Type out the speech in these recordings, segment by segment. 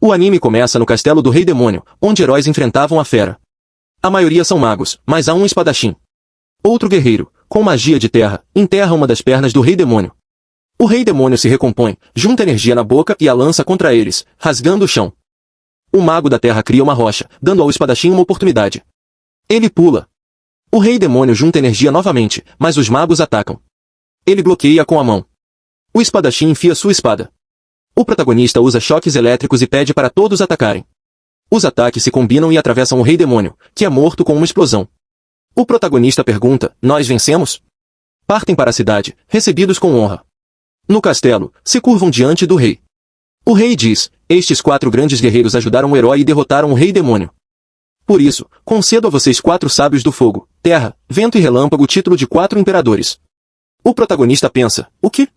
O anime começa no castelo do Rei Demônio, onde heróis enfrentavam a fera. A maioria são magos, mas há um espadachim. Outro guerreiro, com magia de terra, enterra uma das pernas do Rei Demônio. O Rei Demônio se recompõe, junta energia na boca e a lança contra eles, rasgando o chão. O mago da terra cria uma rocha, dando ao espadachim uma oportunidade. Ele pula. O Rei Demônio junta energia novamente, mas os magos atacam. Ele bloqueia com a mão. O espadachim enfia sua espada. O protagonista usa choques elétricos e pede para todos atacarem. Os ataques se combinam e atravessam o Rei Demônio, que é morto com uma explosão. O protagonista pergunta, nós vencemos? Partem para a cidade, recebidos com honra. No castelo, se curvam diante do rei. O rei diz, estes 4 grandes guerreiros ajudaram o herói e derrotaram o Rei Demônio. Por isso, concedo a vocês 4 sábios do fogo, terra, vento e relâmpago o título de 4 imperadores. O protagonista pensa, o quê?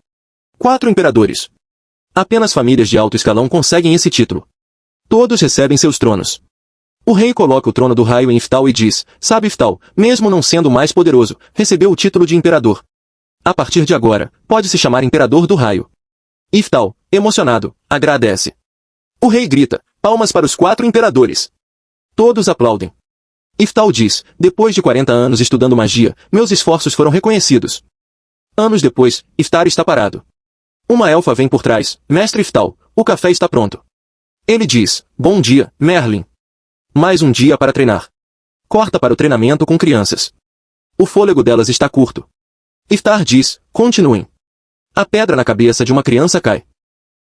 4 imperadores. Apenas famílias de alto escalão conseguem esse título. Todos recebem seus tronos. O rei coloca o trono do raio em Iftal e diz, sabe Iftal, mesmo não sendo o mais poderoso, recebeu o título de imperador. A partir de agora, pode se chamar imperador do raio. Iftal, emocionado, agradece. O rei grita, palmas para os 4 imperadores. Todos aplaudem. Iftal diz, depois de 40 anos estudando magia, meus esforços foram reconhecidos. Anos depois, Iftar está parado. Uma elfa vem por trás, mestre Iftal, o café está pronto. Ele diz, bom dia, Merlin. Mais um dia para treinar. Corta para o treinamento com crianças. O fôlego delas está curto. Iftar diz, continuem. A pedra na cabeça de uma criança cai.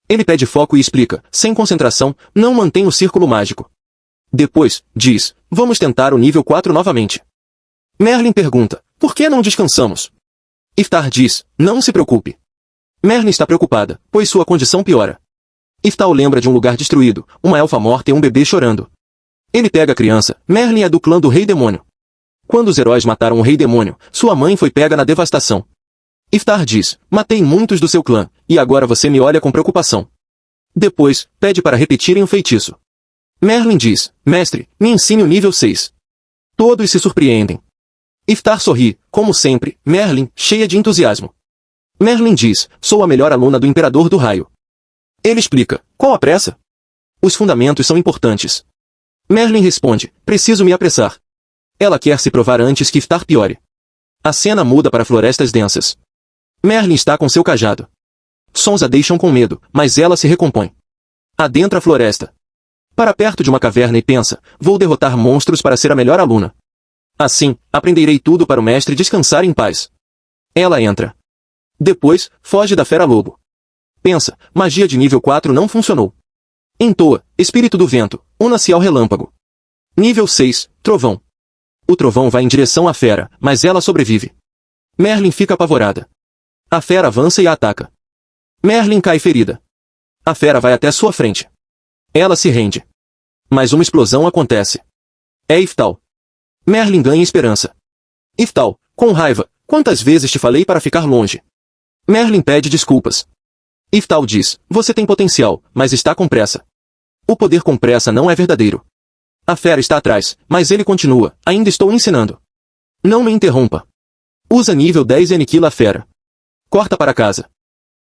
Ele pede foco e explica, sem concentração, não mantém o círculo mágico. Depois, diz, vamos tentar o nível 4 novamente. Merlin pergunta, por que não descansamos? Iftar diz, não se preocupe. Merlin está preocupada, pois sua condição piora. Iftal lembra de um lugar destruído, uma elfa morta e um bebê chorando. Ele pega a criança, Merlin é do clã do Rei Demônio. Quando os heróis mataram o Rei Demônio, sua mãe foi pega na devastação. Iftar diz, matei muitos do seu clã, e agora você me olha com preocupação. Depois, pede para repetirem o feitiço. Merlin diz, mestre, me ensine o nível 6. Todos se surpreendem. Iftar sorri, como sempre, Merlin, cheia de entusiasmo. Merlin diz, sou a melhor aluna do Imperador do Raio. Ele explica, qual a pressa? Os fundamentos são importantes. Merlin responde, preciso me apressar. Ela quer se provar antes que Iftar piore. A cena muda para florestas densas. Merlin está com seu cajado. Sons a deixam com medo, mas ela se recompõe. Adentra a floresta. Para perto de uma caverna e pensa, vou derrotar monstros para ser a melhor aluna. Assim, aprenderei tudo para o mestre descansar em paz. Ela entra. Depois, foge da fera-lobo. Pensa, magia de nível 4 não funcionou. Entoa, espírito do vento, una-se ao relâmpago. Nível 6, trovão. O trovão vai em direção à fera, mas ela sobrevive. Merlin fica apavorada. A fera avança e a ataca. Merlin cai ferida. A fera vai até sua frente. Ela se rende. Mas uma explosão acontece. É Iftal. Merlin ganha esperança. Iftal, com raiva, quantas vezes te falei para ficar longe? Merlin pede desculpas. Iftal diz, você tem potencial, mas está com pressa. O poder com pressa não é verdadeiro. A fera está atrás, mas ele continua, ainda estou ensinando. Não me interrompa. Usa nível 10 e aniquila a fera. Corta para casa.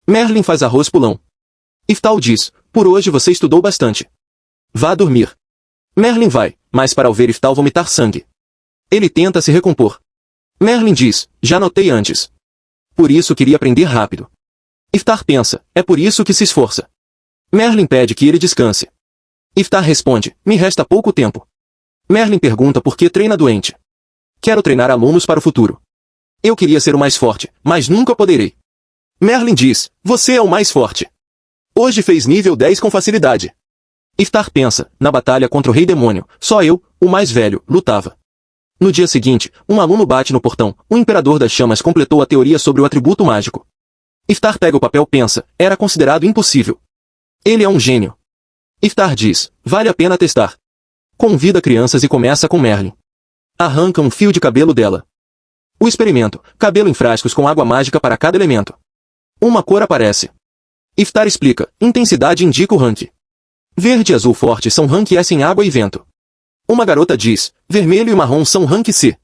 Merlin faz arroz pulão. Iftal diz, por hoje você estudou bastante. Vá dormir. Merlin vai, mas para ao ver Iftal vomitar sangue. Ele tenta se recompor. Merlin diz, já notei antes. Por isso queria aprender rápido. Iftar pensa, é por isso que se esforça. Merlin pede que ele descanse. Iftar responde, me resta pouco tempo. Merlin pergunta por que treina doente. Quero treinar alunos para o futuro. Eu queria ser o mais forte, mas nunca poderei. Merlin diz, você é o mais forte. Hoje fez nível 10 com facilidade. Iftar pensa, na batalha contra o Rei Demônio, só eu, o mais velho, lutava. No dia seguinte, um aluno bate no portão, o Imperador das Chamas completou a teoria sobre o atributo mágico. Iftar pega o papel e pensa, era considerado impossível. Ele é um gênio. Iftar diz, vale a pena testar. Convida crianças e começa com Merlin. Arranca um fio de cabelo dela. O experimento, cabelo em frascos com água mágica para cada elemento. Uma cor aparece. Iftar explica, intensidade indica o rank. Verde e azul forte são rank S em água e vento. Uma garota diz, vermelho e marrom são rank C.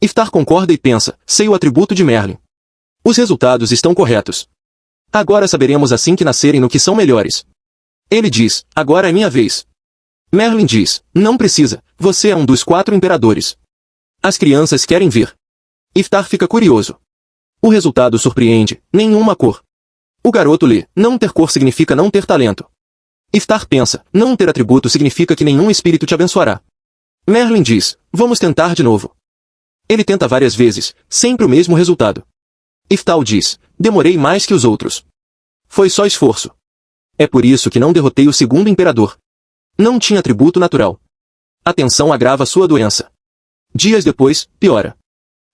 Iftar concorda e pensa, sei o atributo de Merlin. Os resultados estão corretos. Agora saberemos assim que nascerem no que são melhores. Ele diz, agora é minha vez. Merlin diz, não precisa, você é um dos 4 imperadores. As crianças querem ver. Iftar fica curioso. O resultado surpreende, nenhuma cor. O garoto lê, não ter cor significa não ter talento. Iftar pensa, não ter atributo significa que nenhum espírito te abençoará. Merlin diz, vamos tentar de novo. Ele tenta várias vezes, sempre o mesmo resultado. Iftar diz, demorei mais que os outros. Foi só esforço. É por isso que não derrotei o segundo imperador. Não tinha atributo natural. A tensão agrava sua doença. Dias depois, piora.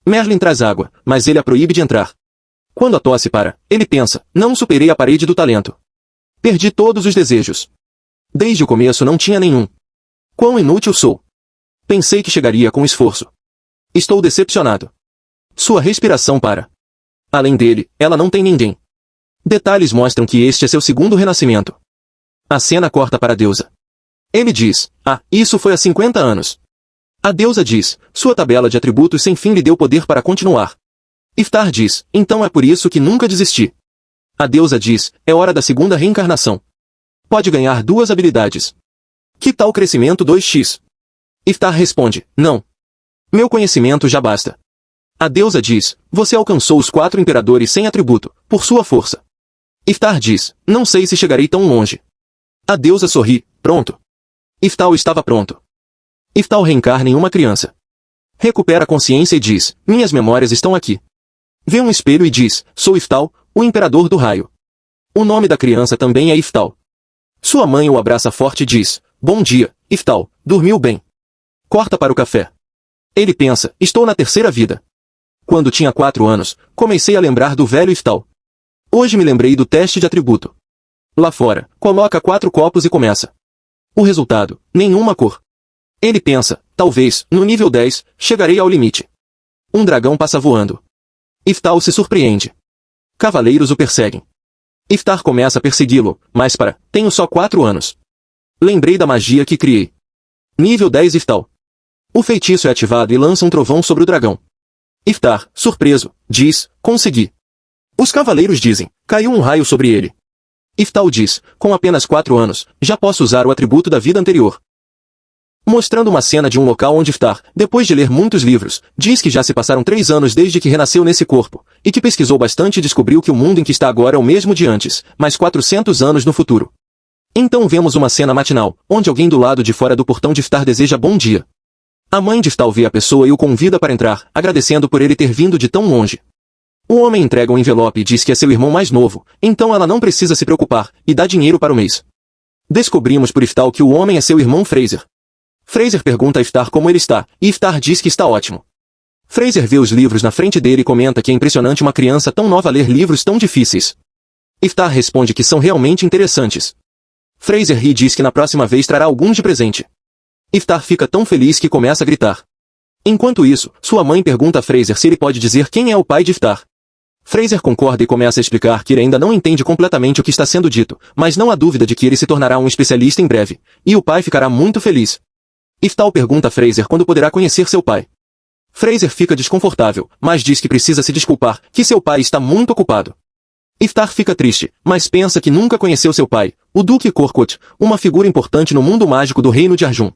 Merlin traz água, mas ele a proíbe de entrar. Quando a tosse para, ele pensa, não superei a parede do talento. Perdi todos os desejos. Desde o começo não tinha nenhum. Quão inútil sou. Pensei que chegaria com esforço. Estou decepcionado. Sua respiração para. Além dele, ela não tem ninguém. Detalhes mostram que este é seu segundo renascimento. A cena corta para a deusa. Ele diz, isso foi há 50 anos. A deusa diz, sua tabela de atributos sem fim lhe deu poder para continuar. Iftar diz, então é por isso que nunca desisti. A deusa diz, é hora da segunda reencarnação. Pode ganhar 2 habilidades. Que tal crescimento 2x? Iftar responde, não. Meu conhecimento já basta. A deusa diz, você alcançou os 4 imperadores sem atributo, por sua força. Iftar diz, não sei se chegarei tão longe. A deusa sorri, pronto. Iftar estava pronto. Iftar reencarna em uma criança. Recupera a consciência e diz, minhas memórias estão aqui. Vê um espelho e diz, sou Iftar, o imperador do raio. O nome da criança também é Iftar. Sua mãe o abraça forte e diz, bom dia, Iftar, dormiu bem. Corta para o café. Ele pensa, estou na terceira vida. Quando tinha 4 anos, comecei a lembrar do velho Iftar. Hoje me lembrei do teste de atributo. Lá fora, coloca 4 copos e começa. O resultado, nenhuma cor. Ele pensa, talvez, no nível 10, chegarei ao limite. Um dragão passa voando. Iftar se surpreende. Cavaleiros o perseguem. Iftar começa a persegui-lo, mas tenho só 4 anos. Lembrei da magia que criei. Nível 10 Iftar. O feitiço é ativado e lança um trovão sobre o dragão. Iftar, surpreso, diz, consegui. Os cavaleiros dizem, caiu um raio sobre ele. Iftar diz, com apenas 4 anos, já posso usar o atributo da vida anterior. Mostrando uma cena de um local onde Iftar, depois de ler muitos livros, diz que já se passaram 3 anos desde que renasceu nesse corpo, e que pesquisou bastante e descobriu que o mundo em que está agora é o mesmo de antes, mas 400 anos no futuro. Então vemos uma cena matinal, onde alguém do lado de fora do portão de Iftar deseja bom dia. A mãe de Iftar vê a pessoa e o convida para entrar, agradecendo por ele ter vindo de tão longe. O homem entrega um envelope e diz que é seu irmão mais novo, então ela não precisa se preocupar, e dá dinheiro para o mês. Descobrimos por Iftar que o homem é seu irmão Fraser. Fraser pergunta a Iftar como ele está, e Iftar diz que está ótimo. Fraser vê os livros na frente dele e comenta que é impressionante uma criança tão nova ler livros tão difíceis. Iftar responde que são realmente interessantes. Fraser ri e diz que na próxima vez trará alguns de presente. Iftar fica tão feliz que começa a gritar. Enquanto isso, sua mãe pergunta a Fraser se ele pode dizer quem é o pai de Iftar. Fraser concorda e começa a explicar que ele ainda não entende completamente o que está sendo dito, mas não há dúvida de que ele se tornará um especialista em breve, e o pai ficará muito feliz. Iftar pergunta a Fraser quando poderá conhecer seu pai. Fraser fica desconfortável, mas diz que precisa se desculpar, que seu pai está muito ocupado. Iftar fica triste, mas pensa que nunca conheceu seu pai, o Duque Korkut, uma figura importante no mundo mágico do reino de Arjun.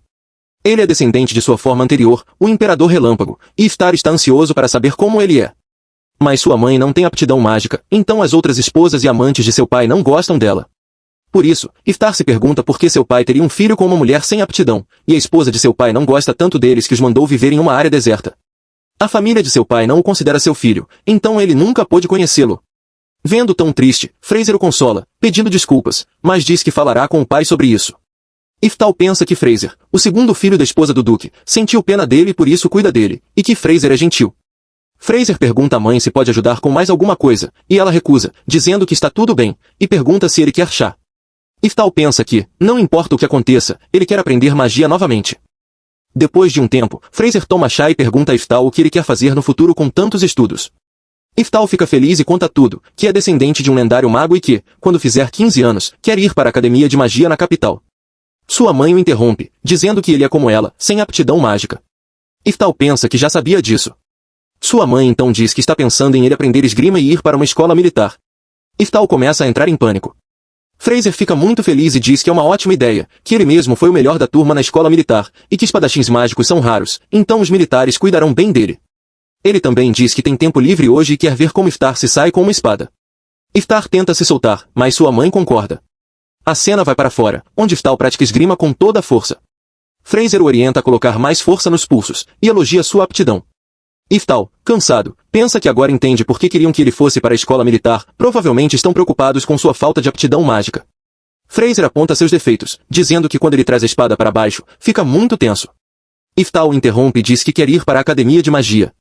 Ele é descendente de sua forma anterior, o Imperador Relâmpago, e Iftar está ansioso para saber como ele é. Mas sua mãe não tem aptidão mágica, então as outras esposas e amantes de seu pai não gostam dela. Por isso, Iftar se pergunta por que seu pai teria um filho com uma mulher sem aptidão, e a esposa de seu pai não gosta tanto deles que os mandou viver em uma área deserta. A família de seu pai não o considera seu filho, então ele nunca pôde conhecê-lo. Vendo tão triste, Fraser o consola, pedindo desculpas, mas diz que falará com o pai sobre isso. Iftar pensa que Fraser, o segundo filho da esposa do Duque, sentiu pena dele e por isso cuida dele, e que Fraser é gentil. Fraser pergunta à mãe se pode ajudar com mais alguma coisa, e ela recusa, dizendo que está tudo bem, e pergunta se ele quer chá. Iftar pensa que, não importa o que aconteça, ele quer aprender magia novamente. Depois de um tempo, Fraser toma chá e pergunta a Iftar o que ele quer fazer no futuro com tantos estudos. Iftar fica feliz e conta tudo, que é descendente de um lendário mago e que, quando fizer 15 anos, quer ir para a academia de magia na capital. Sua mãe o interrompe, dizendo que ele é como ela, sem aptidão mágica. Iftar pensa que já sabia disso. Sua mãe então diz que está pensando em ele aprender esgrima e ir para uma escola militar. Iftar começa a entrar em pânico. Fraser fica muito feliz e diz que é uma ótima ideia, que ele mesmo foi o melhor da turma na escola militar, e que espadachins mágicos são raros, então os militares cuidarão bem dele. Ele também diz que tem tempo livre hoje e quer ver como Iftar se sai com uma espada. Iftar tenta se soltar, mas sua mãe concorda. A cena vai para fora, onde Iftar pratica esgrima com toda a força. Fraser o orienta a colocar mais força nos pulsos, e elogia sua aptidão. Iftar, cansado, pensa que agora entende por que queriam que ele fosse para a escola militar, provavelmente estão preocupados com sua falta de aptidão mágica. Fraser aponta seus defeitos, dizendo que quando ele traz a espada para baixo, fica muito tenso. Iftar o interrompe e diz que quer ir para a academia de magia.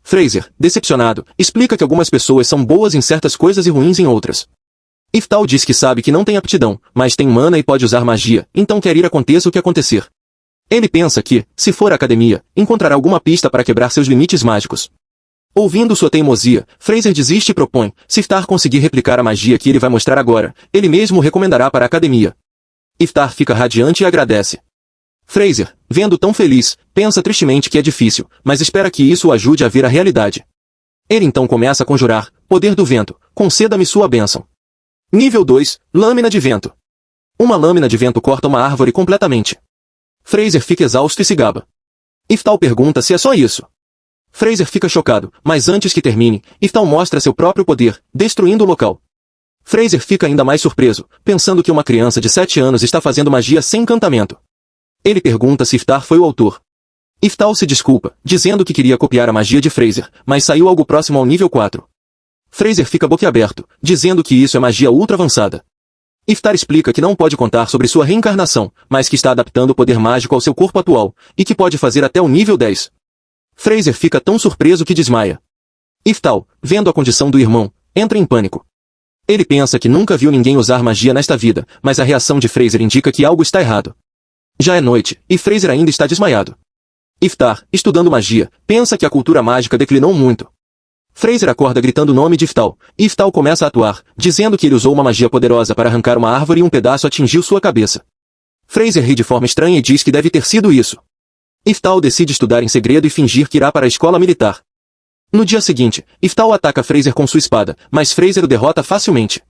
Fraser, decepcionado, explica que algumas pessoas são boas em certas coisas e ruins em outras. Iftar diz que sabe que não tem aptidão, mas tem mana e pode usar magia, então quer ir aconteça o que acontecer. Ele pensa que, se for à academia, encontrará alguma pista para quebrar seus limites mágicos. Ouvindo sua teimosia, Fraser desiste e propõe, se Iftar conseguir replicar a magia que ele vai mostrar agora, ele mesmo o recomendará para a academia. Iftar fica radiante e agradece. Fraser, vendo tão feliz, pensa tristemente que é difícil, mas espera que isso o ajude a ver a realidade. Ele então começa a conjurar, poder do vento, conceda-me sua bênção. Nível 2, lâmina de vento. Uma lâmina de vento corta uma árvore completamente. Fraser fica exausto e se gaba. Iftar pergunta se é só isso. Fraser fica chocado, mas antes que termine, Iftar mostra seu próprio poder, destruindo o local. Fraser fica ainda mais surpreso, pensando que uma criança de 7 anos está fazendo magia sem encantamento. Ele pergunta se Iftar foi o autor. Iftar se desculpa, dizendo que queria copiar a magia de Fraser, mas saiu algo próximo ao nível 4. Fraser fica boquiaberto, dizendo que isso é magia ultra avançada. Iftar explica que não pode contar sobre sua reencarnação, mas que está adaptando o poder mágico ao seu corpo atual, e que pode fazer até o nível 10. Fraser fica tão surpreso que desmaia. Iftar, vendo a condição do irmão, entra em pânico. Ele pensa que nunca viu ninguém usar magia nesta vida, mas a reação de Fraser indica que algo está errado. Já é noite, e Fraser ainda está desmaiado. Iftar, estudando magia, pensa que a cultura mágica declinou muito. Fraser acorda gritando o nome de Iftar, e Iftar começa a atuar, dizendo que ele usou uma magia poderosa para arrancar uma árvore e um pedaço atingiu sua cabeça. Fraser ri de forma estranha e diz que deve ter sido isso. Iftar decide estudar em segredo e fingir que irá para a escola militar. No dia seguinte, Iftar ataca Fraser com sua espada, mas Fraser o derrota facilmente.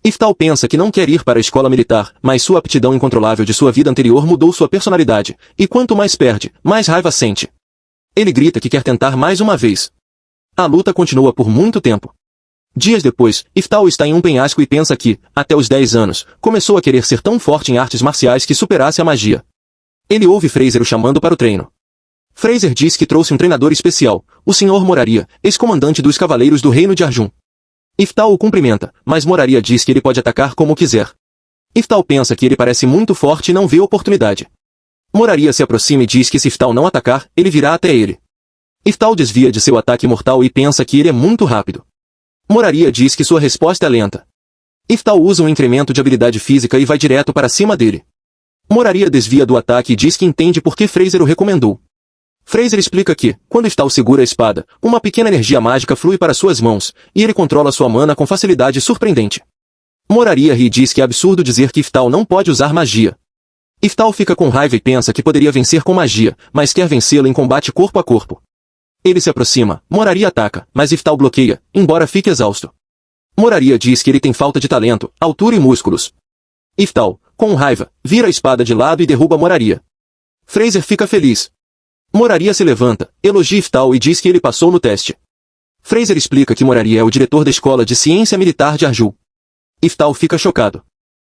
Iftar pensa que não quer ir para a escola militar, mas sua aptidão incontrolável de sua vida anterior mudou sua personalidade, e quanto mais perde, mais raiva sente. Ele grita que quer tentar mais uma vez. A luta continua por muito tempo. Dias depois, Iftar está em um penhasco e pensa que, até os 10 anos, começou a querer ser tão forte em artes marciais que superasse a magia. Ele ouve Fraser o chamando para o treino. Fraser diz que trouxe um treinador especial, o Sr. Moraria, ex-comandante dos Cavaleiros do Reino de Arjun. Iftar o cumprimenta, mas Moraria diz que ele pode atacar como quiser. Iftar pensa que ele parece muito forte e não vê oportunidade. Moraria se aproxima e diz que se Iftar não atacar, ele virá até ele. Iftar desvia de seu ataque mortal e pensa que ele é muito rápido. Moraria diz que sua resposta é lenta. Iftar usa um incremento de habilidade física e vai direto para cima dele. Moraria desvia do ataque e diz que entende por que Fraser o recomendou. Fraser explica que, quando Iftar segura a espada, uma pequena energia mágica flui para suas mãos, e ele controla sua mana com facilidade surpreendente. Moraria ri e diz que é absurdo dizer que Iftar não pode usar magia. Iftar fica com raiva e pensa que poderia vencer com magia, mas quer vencê-lo em combate corpo a corpo. Ele se aproxima, Moraria ataca, mas Iftar bloqueia, embora fique exausto. Moraria diz que ele tem falta de talento, altura e músculos. Iftar, com raiva, vira a espada de lado e derruba Moraria. Fraser fica feliz. Moraria se levanta, elogia Iftar e diz que ele passou no teste. Fraser explica que Moraria é o diretor da Escola de Ciência Militar de Arjun. Iftar fica chocado.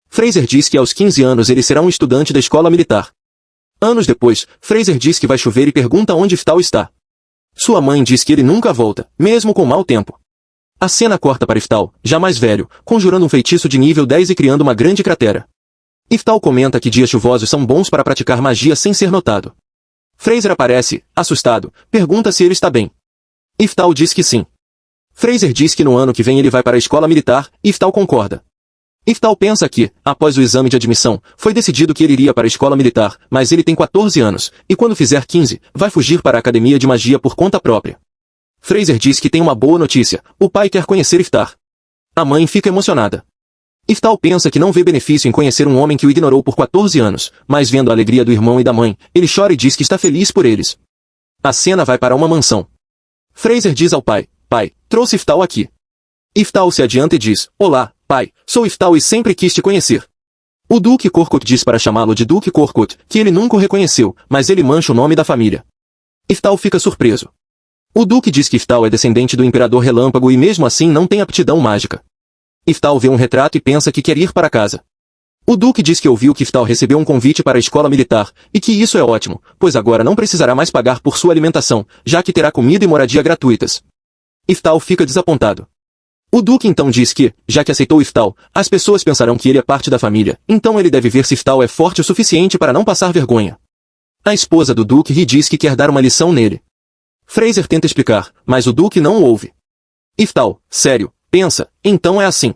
Fraser diz que aos 15 anos ele será um estudante da escola militar. Anos depois, Fraser diz que vai chover e pergunta onde Iftar está. Sua mãe diz que ele nunca volta, mesmo com mau tempo. A cena corta para Iftar, já mais velho, conjurando um feitiço de nível 10 e criando uma grande cratera. Iftar comenta que dias chuvosos são bons para praticar magia sem ser notado. Fraser aparece, assustado, pergunta se ele está bem. Iftar diz que sim. Fraser diz que no ano que vem ele vai para a escola militar, e Iftar concorda. Iftar pensa que, após o exame de admissão, foi decidido que ele iria para a escola militar, mas ele tem 14 anos, e quando fizer 15, vai fugir para a academia de magia por conta própria. Fraser diz que tem uma boa notícia, o pai quer conhecer Iftar. A mãe fica emocionada. Iftar pensa que não vê benefício em conhecer um homem que o ignorou por 14 anos, mas vendo a alegria do irmão e da mãe, ele chora e diz que está feliz por eles. A cena vai para uma mansão. Fraser diz ao pai, pai, trouxe Iftar aqui. Iftar se adianta e diz, olá, Pai, sou Iftal e sempre quis te conhecer. O Duque Korkut diz para chamá-lo de Duque Korkut, que ele nunca o reconheceu, mas ele mancha o nome da família. Iftal fica surpreso. O Duque diz que Iftal é descendente do Imperador Relâmpago e mesmo assim não tem aptidão mágica. Iftal vê um retrato e pensa que quer ir para casa. O Duque diz que ouviu que Iftal recebeu um convite para a escola militar, e que isso é ótimo, pois agora não precisará mais pagar por sua alimentação, já que terá comida e moradia gratuitas. Iftal fica desapontado. O Duque então diz que, já que aceitou Iftal, as pessoas pensarão que ele é parte da família, então ele deve ver se Iftal é forte o suficiente para não passar vergonha. A esposa do Duque ri e diz que quer dar uma lição nele. Fraser tenta explicar, mas o Duque não o ouve. Iftal, sério, pensa, então é assim.